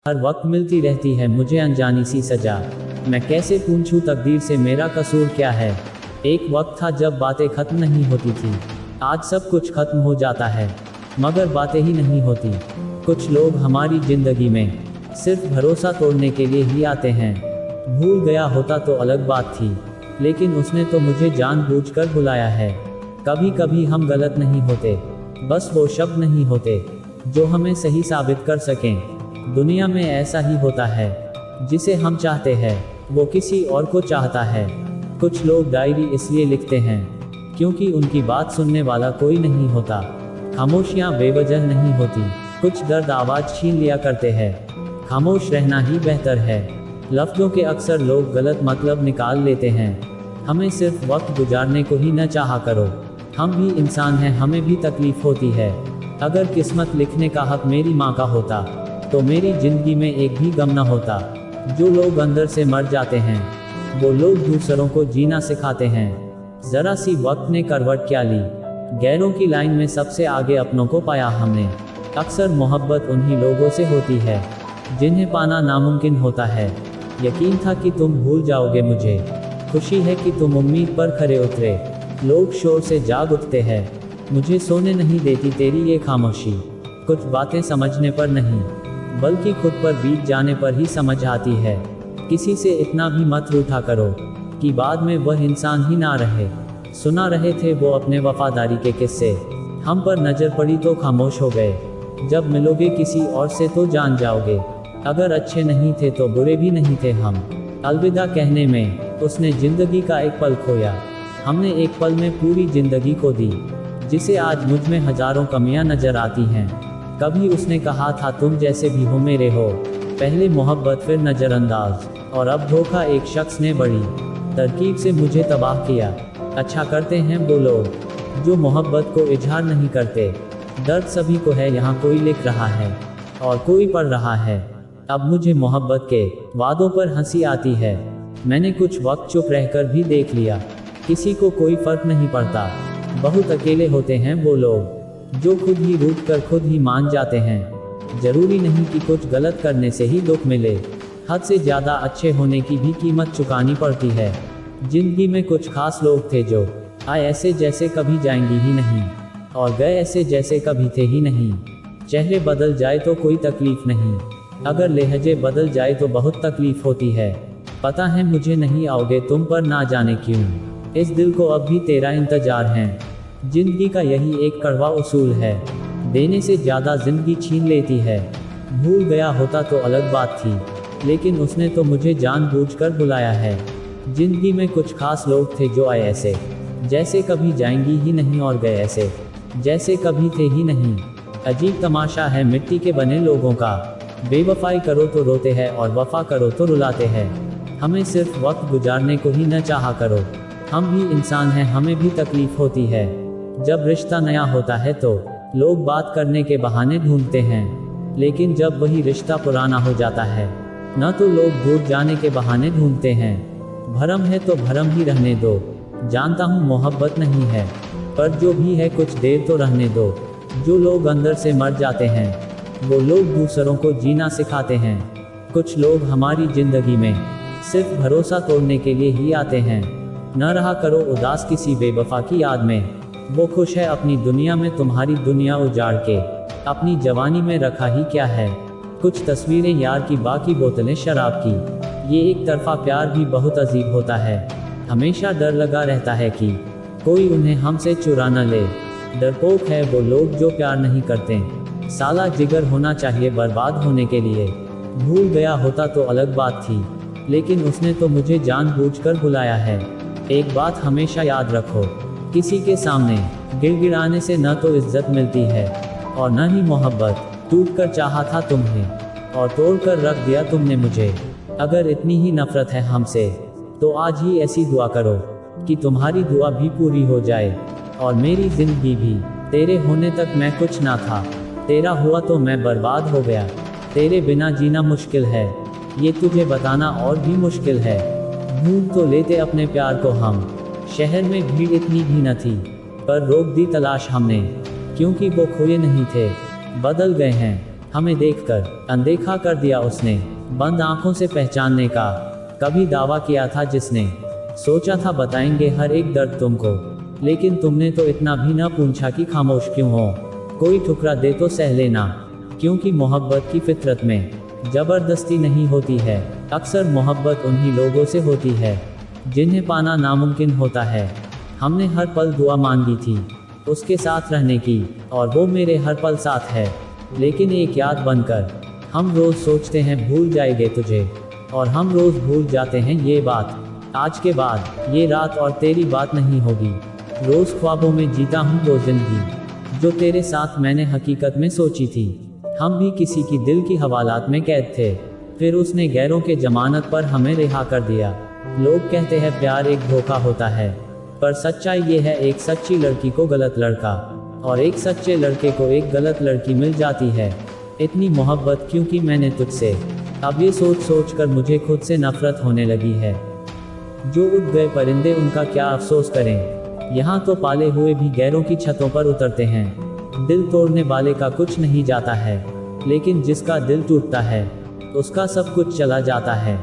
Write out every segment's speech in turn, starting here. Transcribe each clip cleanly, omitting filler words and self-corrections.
हर वक्त मिलती रहती है मुझे अनजानी सी सजा। मैं कैसे पूछूं तकदीर से मेरा कसूर क्या है। एक वक्त था जब बातें खत्म नहीं होती थी। आज सब कुछ खत्म हो जाता है मगर बातें ही नहीं होती। कुछ लोग हमारी जिंदगी में सिर्फ भरोसा तोड़ने के लिए ही आते हैं। भूल गया होता तो अलग बात थी, लेकिन उसने तो मुझे जानबूझकर बुलाया है। कभी कभी हम गलत नहीं होते, बस वो शब्द नहीं होते जो हमें सही साबित कर सकें। दुनिया में ऐसा ही होता है, जिसे हम चाहते हैं वो किसी और को चाहता है। कुछ लोग डायरी इसलिए लिखते हैं क्योंकि उनकी बात सुनने वाला कोई नहीं होता। खामोशियाँ बेवजह नहीं होती, कुछ दर्द आवाज़ छीन लिया करते हैं। खामोश रहना ही बेहतर है। लफ्ज़ों के अक्सर लोग गलत मतलब निकाल लेते हैं। हमें सिर्फ वक्त गुजारने को ही न चाहा करो। हम भी इंसान हैं, हमें भी तकलीफ होती है। अगर किस्मत लिखने का हक मेरी माँ का होता तो मेरी ज़िंदगी में एक भी गम न होता। जो लोग अंदर से मर जाते हैं वो लोग दूसरों को जीना सिखाते हैं। ज़रा सी वक्त ने करवट क्या ली, गैरों की लाइन में सबसे आगे अपनों को पाया हमने। अक्सर मोहब्बत उन्हीं लोगों से होती है जिन्हें पाना नामुमकिन होता है। यकीन था कि तुम भूल जाओगे मुझे, खुशी है कि तुम उम्मीद पर खरे उतरे। लोग शोर से जाग उठते हैं, मुझे सोने नहीं देती तेरी ये खामोशी। कुछ बातें समझने पर नहीं बल्कि खुद पर बीत जाने पर ही समझ आती है। किसी से इतना भी मत रूठा करो कि बाद में वह इंसान ही ना रहे। सुना रहे थे वो अपने वफादारी के किस्से, हम पर नज़र पड़ी तो खामोश हो गए। जब मिलोगे किसी और से तो जान जाओगे, अगर अच्छे नहीं थे तो बुरे भी नहीं थे हम। अलविदा कहने में उसने ज़िंदगी का एक पल खोया। हमने एक पल में पूरी ज़िंदगी को दी, जिसे आज मुझ में हज़ारों कमियां नज़र आती हैं। कभी उसने कहा था तुम जैसे भी हो मेरे हो, पहले मोहब्बत फिर नज़रअंदाज, और अब धोखा एक शख्स ने बड़ी तरकीब से मुझे तबाह किया। अच्छा करते हैं वो लोग जो मोहब्बत को इजहार नहीं करते। दर्द सभी को है, यहाँ कोई लिख रहा है और कोई पढ़ रहा है। अब मुझे मोहब्बत के वादों पर हंसी आती है। मैंने कुछ वक्त चुप रहकर भी देख लिया, किसी को कोई फर्क नहीं पड़ता। बहुत अकेले होते हैं वो लोग जो खुद ही रूठ कर खुद ही मान जाते हैं। जरूरी नहीं कि कुछ गलत करने से ही दुख मिले, हद से ज़्यादा अच्छे होने की भी कीमत चुकानी पड़ती है। जिंदगी में कुछ खास लोग थे जो आए ऐसे जैसे कभी जाएंगी ही नहीं, और गए ऐसे जैसे कभी थे ही नहीं। चेहरे बदल जाए तो कोई तकलीफ नहीं, अगर लहजे बदल जाए तो बहुत तकलीफ होती है। पता है मुझे नहीं आओगे तुम, पर ना जाने क्यों इस दिल को अब भी तेरा इंतजार है। जिंदगी का यही एक कड़वा उसूल है, देने से ज़्यादा जिंदगी छीन लेती है। भूल गया होता तो अलग बात थी, लेकिन उसने तो मुझे जानबूझकर बुलाया है। जिंदगी में कुछ खास लोग थे जो आए ऐसे जैसे कभी जाएंगी ही नहीं, और गए ऐसे जैसे कभी थे ही नहीं। अजीब तमाशा है मिट्टी के बने लोगों का, बेवफाई करो तो रोते हैं और वफा करो तो रुलाते हैं। हमें सिर्फ वक्त गुजारने को ही न चाहा करो। हम भी इंसान हैं, हमें भी तकलीफ होती है। जब रिश्ता नया होता है तो लोग बात करने के बहाने ढूंढते हैं, लेकिन जब वही रिश्ता पुराना हो जाता है न तो लोग दूर जाने के बहाने ढूंढते हैं। भरम है तो भरम ही रहने दो, जानता हूँ मोहब्बत नहीं है, पर जो भी है कुछ देर तो रहने दो। जो लोग अंदर से मर जाते हैं वो लोग दूसरों को जीना सिखाते हैं। कुछ लोग हमारी जिंदगी में सिर्फ भरोसा तोड़ने के लिए ही आते हैं। न रहा करो उदास किसी बेवफा की याद में, वो खुश है अपनी दुनिया में, तुम्हारी दुनिया उजाड़ के अपनी जवानी में रखा ही क्या है। कुछ तस्वीरें यार की, बाकी बोतलें शराब की। ये एक तरफा प्यार भी बहुत अजीब होता है। हमेशा डर लगा रहता है कि कोई उन्हें हमसे चुरा न ले। डरपोक है वो लोग जो प्यार नहीं करते। साला जिगर होना चाहिए बर्बाद होने के लिए। भूल गया होता तो अलग बात थी, लेकिन उसने तो मुझे जानबूझकर बुलाया है। एक बात हमेशा याद रखो, किसी के सामने गिड़गिड़ाने से न तो इज्जत मिलती है और न ही मोहब्बत। टूट कर चाहा था तुम्हें और तोड़ कर रख दिया तुमने मुझे। अगर इतनी ही नफरत है हमसे तो आज ही ऐसी दुआ करो कि तुम्हारी दुआ भी पूरी हो जाए और मेरी जिंदगी भी। तेरे होने तक मैं कुछ ना था, तेरा हुआ तो मैं बर्बाद हो गया। तेरे बिना जीना मुश्किल है, ये तुझे बताना और भी मुश्किल है। ढूंढ तो लेते अपने प्यार को हम, शहर में भीड़ इतनी भी न थी, पर रोक दी तलाश हमने, क्योंकि वो खोए नहीं थे, बदल गए हैं। हमें देखकर अनदेखा कर दिया उसने, बंद आंखों से पहचानने का कभी दावा किया था जिसने। सोचा था बताएंगे हर एक दर्द तुमको, लेकिन तुमने तो इतना भी ना पूछा कि खामोश क्यों हो। कोई ठुकरा दे तो सह लेना, क्योंकि मोहब्बत की फितरत में जबरदस्ती नहीं होती है। अक्सर मोहब्बत उन्हीं लोगों से होती है जिन्हें पाना नामुमकिन होता है। हमने हर पल दुआ मांगी थी उसके साथ रहने की, और वो मेरे हर पल साथ है, लेकिन एक याद बनकर। हम रोज सोचते हैं भूल जाएंगे तुझे, और हम रोज भूल जाते हैं ये बात। आज के बाद ये रात और तेरी बात नहीं होगी। रोज ख्वाबों में जीता हूँ वो जिंदगी जो तेरे साथ मैंने हकीकत में सोची थी। हम भी किसी की दिल की हवालात में कैद थे, फिर उसने गैरों के जमानत पर हमें रिहा कर दिया। लोग कहते हैं प्यार एक धोखा होता है, पर सच्चाई ये है एक सच्ची लड़की को गलत लड़का, और एक सच्चे लड़के को एक गलत लड़की मिल जाती है। इतनी मोहब्बत क्योंकि मैंने तुझसे, अब ये सोच सोच कर मुझे खुद से नफरत होने लगी है। जो उड़ गए परिंदे उनका क्या अफसोस करें, यहाँ तो पाले हुए भी गैरों की छतों पर उतरते हैं। दिल तोड़ने वाले का कुछ नहीं जाता है, लेकिन जिसका दिल टूटता है उसका सब कुछ चला जाता है।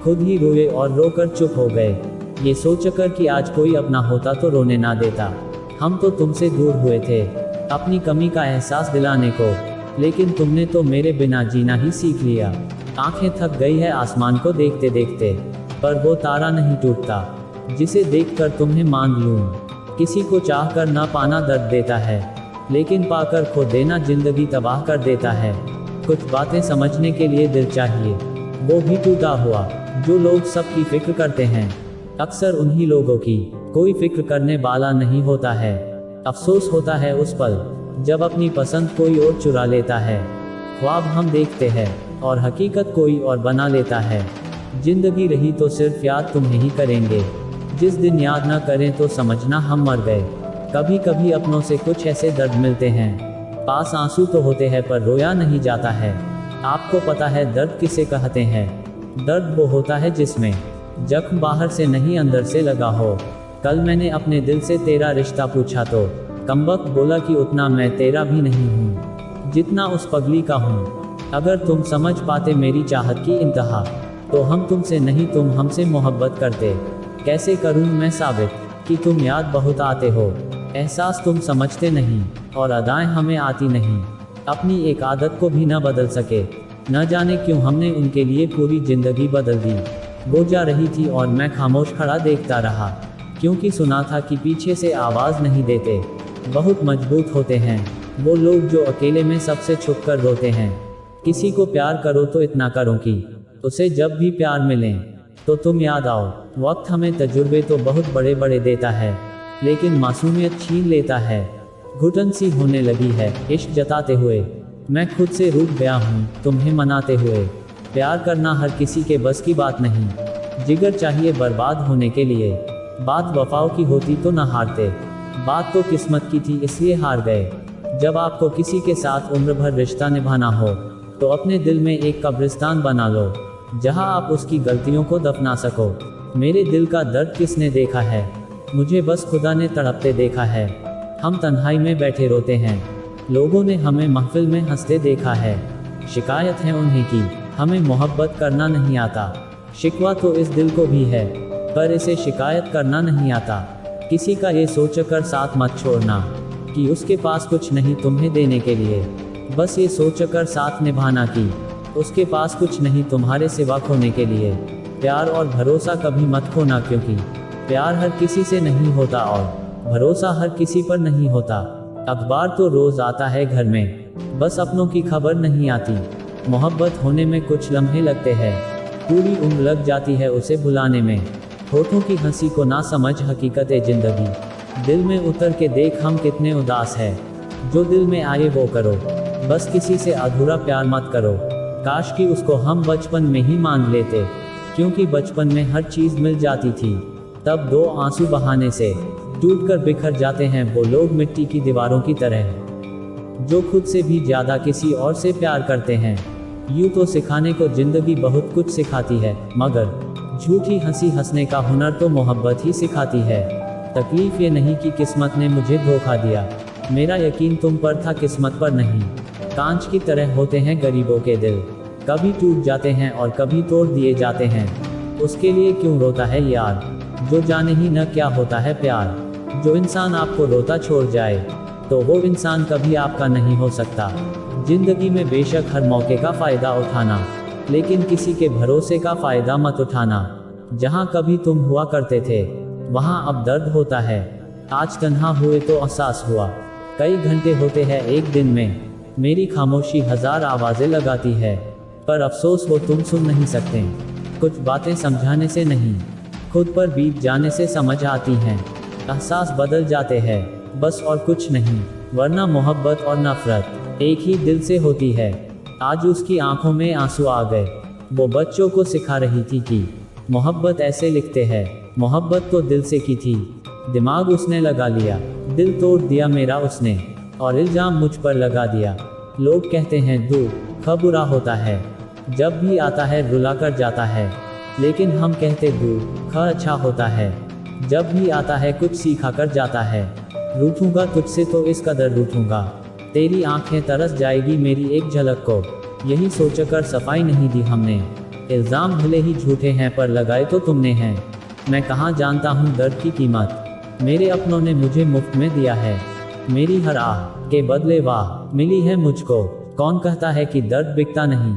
खुद ही रोए और रोकर चुप हो गए, ये सोचकर कि आज कोई अपना होता तो रोने ना देता। हम तो तुमसे दूर हुए थे अपनी कमी का एहसास दिलाने को, लेकिन तुमने तो मेरे बिना जीना ही सीख लिया। आंखें थक गई है आसमान को देखते देखते, पर वो तारा नहीं टूटता जिसे देखकर तुम्हें मान लूं। किसी को चाह कर ना पाना दर्द देता है, लेकिन पाकर खो देना जिंदगी तबाह कर देता है। कुछ बातें समझने के लिए दिल चाहिए, वो भी टूटा हुआ। जो लोग सबकी फिक्र करते हैं अक्सर उन्हीं लोगों की कोई फिक्र करने वाला नहीं होता है। अफसोस होता है उस पल जब अपनी पसंद कोई और चुरा लेता है। ख्वाब हम देखते हैं और हकीकत कोई और बना लेता है। जिंदगी रही तो सिर्फ याद तुम्हें ही करेंगे, जिस दिन याद ना करें तो समझना हम मर गए। कभी कभी अपनों से कुछ ऐसे दर्द मिलते हैं, पास आंसू तो होते हैं पर रोया नहीं जाता है। आपको पता है दर्द किसे कहते हैं? दर्द वो होता है जिसमें जख्म बाहर से नहीं अंदर से लगा हो। कल मैंने अपने दिल से तेरा रिश्ता पूछा तो कमबख्त बोला कि उतना मैं तेरा भी नहीं हूँ जितना उस पगली का हूँ। अगर तुम समझ पाते मेरी चाहत की इंतहा, तो हम तुमसे नहीं तुम हमसे मोहब्बत करते। कैसे करूँ मैं साबित कि तुम याद बहुत आते हो, एहसास तुम समझते नहीं और अदाएं हमें आती नहीं। अपनी एक आदत को भी न बदल सके, न जाने क्यों हमने उनके लिए पूरी जिंदगी बदल दी। वो जा रही थी और मैं खामोश खड़ा देखता रहा, क्योंकि सुना था कि पीछे से आवाज़ नहीं देते बहुत मजबूत होते हैं वो लोग जो अकेले में सबसे छुप कर रोते हैं। किसी को प्यार करो तो इतना करो कि उसे जब भी प्यार मिले तो तुम याद आओ। वक्त हमें तजुर्बे तो बहुत बड़े बड़े देता है, लेकिन मासूमियत छीन लेता है। घुटन सी होने लगी है इश्क जताते हुए, मैं खुद से रूठ गया हूँ तुम्हें मनाते हुए। प्यार करना हर किसी के बस की बात नहीं, जिगर चाहिए बर्बाद होने के लिए। बात वफाओं की होती तो न हारते, बात तो किस्मत की थी इसलिए हार गए। जब आपको किसी के साथ उम्र भर रिश्ता निभाना हो तो अपने दिल में एक कब्रिस्तान बना लो, जहां आप उसकी गलतियों को दफना सको। मेरे दिल का दर्द किसने देखा है? मुझे बस खुदा ने तड़पते देखा है। हम तन्हाई में बैठे रोते हैं, लोगों ने हमें महफिल में हंसते देखा है। शिकायत है उन्हीं की हमें मोहब्बत करना नहीं आता। शिकवा तो इस दिल को भी है, पर इसे शिकायत करना नहीं आता। किसी का ये सोचकर साथ मत छोड़ना कि उसके पास कुछ नहीं तुम्हें देने के लिए। बस ये सोचकर साथ निभाना कि उसके पास कुछ नहीं तुम्हारे सिवा खोने के लिए। प्यार और भरोसा कभी मत खोना, क्योंकि प्यार हर किसी से नहीं होता और भरोसा हर किसी पर नहीं होता। अखबार तो रोज आता है घर में, बस अपनों की खबर नहीं आती। मोहब्बत होने में कुछ लम्हे लगते हैं, पूरी उम्र लग जाती है उसे भुलाने में। होठों की हंसी को ना समझ हकीकत जिंदगी, दिल में उतर के देख हम कितने उदास है। जो दिल में आए वो करो, बस किसी से अधूरा प्यार मत करो। काश कि उसको हम बचपन में ही मान लेते, क्योंकि बचपन में हर चीज़ मिल जाती थी। तब दो आंसू बहाने से टूटकर बिखर जाते हैं वो लोग मिट्टी की दीवारों की तरह, जो खुद से भी ज़्यादा किसी और से प्यार करते हैं। यूँ तो सिखाने को जिंदगी बहुत कुछ सिखाती है, मगर झूठी हंसी हंसने का हुनर तो मोहब्बत ही सिखाती है। तकलीफ ये नहीं कि किस्मत ने मुझे धोखा दिया, मेरा यकीन तुम पर था किस्मत पर नहीं। कांच की तरह होते हैं गरीबों के दिल, कभी टूट जाते हैं और कभी तोड़ दिए जाते हैं। उसके लिए क्यों रोता है यार, जो जाने ही न क्या होता है प्यार। जो इंसान आपको रोता छोड़ जाए, तो वो इंसान कभी आपका नहीं हो सकता। जिंदगी में बेशक हर मौके का फायदा उठाना, लेकिन किसी के भरोसे का फायदा मत उठाना। जहाँ कभी तुम हुआ करते थे, वहाँ अब दर्द होता है। आज तन्हा हुए तो एहसास हुआ, कई घंटे होते हैं एक दिन में। मेरी खामोशी हजार आवाजें लगाती है, पर अफसोस वो तुम सुन नहीं सकते। कुछ बातें समझाने से नहीं, खुद पर बीत जाने से समझ आती हैं। एहसास बदल जाते हैं बस, और कुछ नहीं। वरना मोहब्बत और नफरत एक ही दिल से होती है। आज उसकी आंखों में आंसू आ गए। वो बच्चों को सिखा रही थी कि मोहब्बत ऐसे लिखते हैं। मोहब्बत तो दिल से की थी, दिमाग उसने लगा लिया। दिल तोड़ दिया मेरा उसने, और इल्जाम मुझ पर लगा दिया। लोग कहते हैं दुख बुरा होता है, जब भी आता है रुला कर जाता है। लेकिन हम कहते दुख अच्छा होता है, जब भी आता है कुछ सिखा कर जाता है। रूठूंगा तुझसे तो इस कदर रूठूंगा, तेरी आंखें तरस जाएगी मेरी एक झलक को। यही सोचकर सफाई नहीं दी हमने। इल्जाम भले ही झूठे हैं पर लगाए तो तुमने हैं। मैं कहाँ जानता हूँ दर्द की कीमत, मेरे अपनों ने मुझे मुफ्त में दिया है। मेरी हर आह के बदले वाह मिली है मुझको। कौन कहता है कि दर्द बिकता नहीं।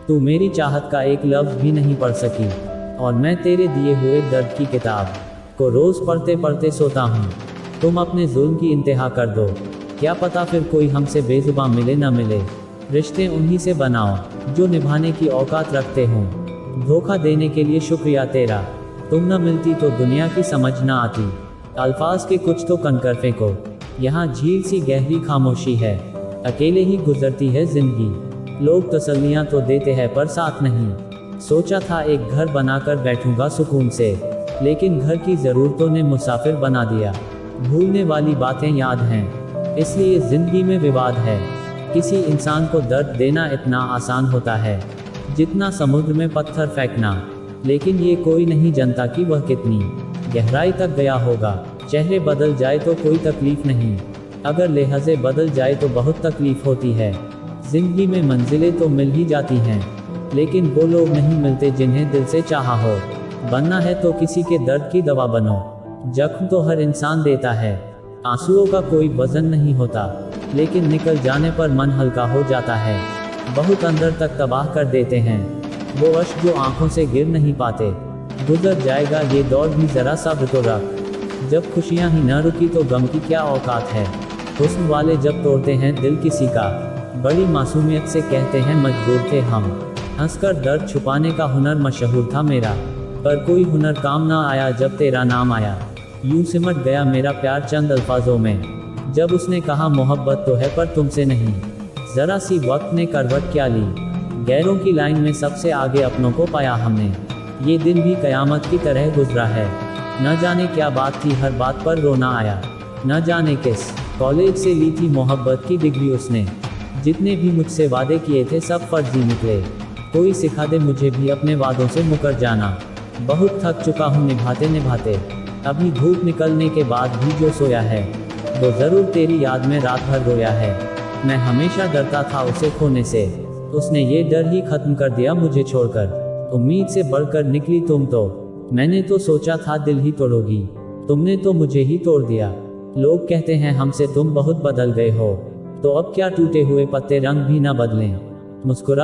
तू मेरी चाहत का एक लफ्ज भी नहीं पढ़ सकी, और मैं तेरे दिए हुए दर्द की किताब को रोज पढ़ते पढ़ते सोता हूँ। तुम अपने जुल्म की इंतहा कर दो, क्या पता फिर कोई हमसे बेजुबान मिले न मिले। रिश्ते उन्हीं से बनाओ जो निभाने की औकात रखते हों। धोखा देने के लिए शुक्रिया तेरा, तुम न मिलती तो दुनिया की समझ न आती। अल्फाज के कुछ तो कनकर फेंको, यहाँ झील सी गहरी खामोशी है। अकेले ही गुजरती है जिंदगी, लोग तसल्लियाँ तो देते हैं पर साथ नहीं। सोचा था एक घर बनाकर बैठूंगा सुकून से, लेकिन घर की ज़रूरतों ने मुसाफिर बना दिया। भूलने वाली बातें याद हैं, इसलिए जिंदगी में विवाद है। किसी इंसान को दर्द देना इतना आसान होता है जितना समुद्र में पत्थर फेंकना, लेकिन ये कोई नहीं जानता कि वह कितनी गहराई तक गया होगा। चेहरे बदल जाए तो कोई तकलीफ नहीं, अगर लहज़े बदल जाए तो बहुत तकलीफ होती है। जिंदगी में मंजिलें तो मिल ही जाती हैं, लेकिन वो लोग नहीं मिलते जिन्हें दिल से चाहा हो। बनना है तो किसी के दर्द की दवा बनो। जख्म तो हर इंसान देता है, आंसुओं का कोई वजन नहीं होता, लेकिन निकल जाने पर मन हल्का हो जाता है। बहुत अंदर तक तबाह कर देते हैं वो अश्क जो आंखों से गिर नहीं पाते। गुजर जाएगा ये दौर भी, जरा सब्र तो रख। जब खुशियां ही न रुकी तो गम की क्या औकात है। हुस्न वाले जब तोड़ते हैं दिल किसी का, बड़ी मासूमियत से कहते हैं मजबूर थे हम। हंसकर दर्द छुपाने का हुनर मशहूर था मेरा, पर कोई हुनर काम ना आया जब तेरा नाम आया। यूं सिमट गया मेरा प्यार चंद अल्फाजों में, जब उसने कहा मोहब्बत तो है पर तुमसे नहीं। जरा सी वक्त ने करवट क्या ली, गैरों की लाइन में सबसे आगे अपनों को पाया हमने। ये दिन भी कयामत की तरह गुजरा है, न जाने क्या बात थी हर बात पर रोना आया। न जाने किस कॉलेज से ली थी मोहब्बत की डिग्री उसने, जितने भी मुझसे वादे किए थे सब फर्जी निकले। कोई सिखा दे मुझे भी अपने वादों से मुकर जाना, बहुत थक चुका हूँ निभाते निभाते। अभी धूप निकलने के बाद भी जो सोया है, वो जरूर तेरी याद में रात भर रोया है। मैं हमेशा डरता था उसे खोने से, उसने ये डर ही खत्म कर दिया मुझे छोड़कर। उम्मीद से बढ़कर निकली तुम तो, मैंने तो सोचा था दिल ही तोड़ोगी, तुमने तो मुझे ही तोड़ दिया। लोग कहते हैं हमसे तुम बहुत बदल गए हो, तो अब क्या टूटे हुए पत्ते रंग भी ना बदलें। मुस्कुरा